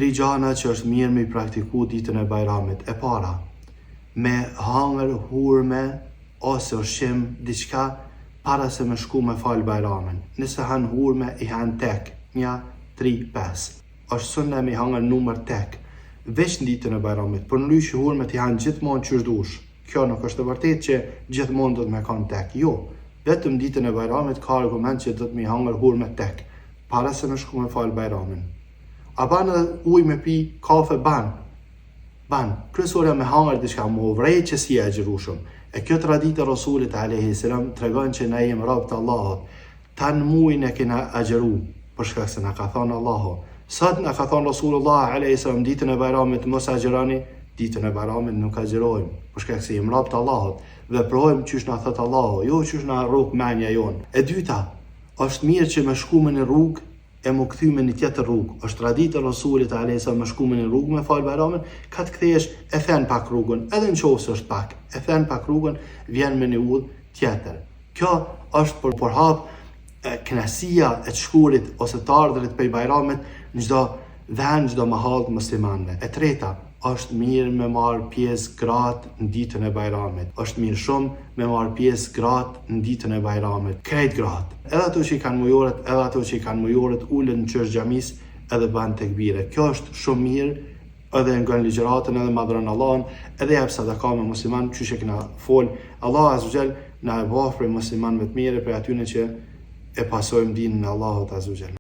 3 gjana që është mirë me i praktiku ditën e Bajramit. E para, me hangër hurme ose ushqim diçka para se me shku me fal Bajramin. Nëse han hurme, i han tek, 1, 3, 5. Është sunne me hangër numër tek, veç në ditën e Bajramit, për në lyshë hurme t'i han gjithmonë qysh dush. Kjo nuk është e vërtet që gjithmonë do të me kanë tek, jo. Vetëm ditën e Bajramit ka argument që do të me hangër hurme tek, para se me shku me fal Bajramin. A ban edhe uj me pi, kafe ban. Kryesorja me hangër diçka më vrej që si e gjërushëm. E kjo traditë e Rasulit a.s. tregon që na jem rob të Allahut. Tanë muin e kena agjeru, për shkak se na ka thonë Allahu. Sot na ka thonë Rasulullah a.s. ditën e Bajramit mos agjerani, ditën e Bajramit nuk agjerojmë, për shkak se jem rob të Allahut. Veprojmë qysh na thot Allahu, jo qysh na rrok menja jonë. E dyta, është mirë që me shku me në rrugë e më këthy me një tjetër rrugë. Është traditë e Rasulit a.s. me shku me një rrugë me fal Bajramin, ka të kthesh e then pak rrugën, edhe në qofë është pak, e then pak rrugën, vjen me një udhë tjetër. Kjo është për hap kënasia e të shkurit ose të ardhrit për Bajramit në çdo vend, çdo mahall të muslimanëve. E treta, është mirë me marrë pjesë gratë në ditën e Bajramit. Është mirë shumë me marrë pjesë gratë në ditën e Bajramit. Krejt gratë. Edhe ato që i kanë mujorët, edhe ato që i kanë mujorët, ulen në qysh xhamis edhe ban tekbire. Kjo është shumë mirë, edhe ngon ligjëratën, edhe madhron Allahun, edhe jep sadaka me musliman, qysh e kena fol. Allah azza wa jall na e bëf për muslimanëve të mirë, për atyre që e pasojmë dinën e Allahut azza wa jall.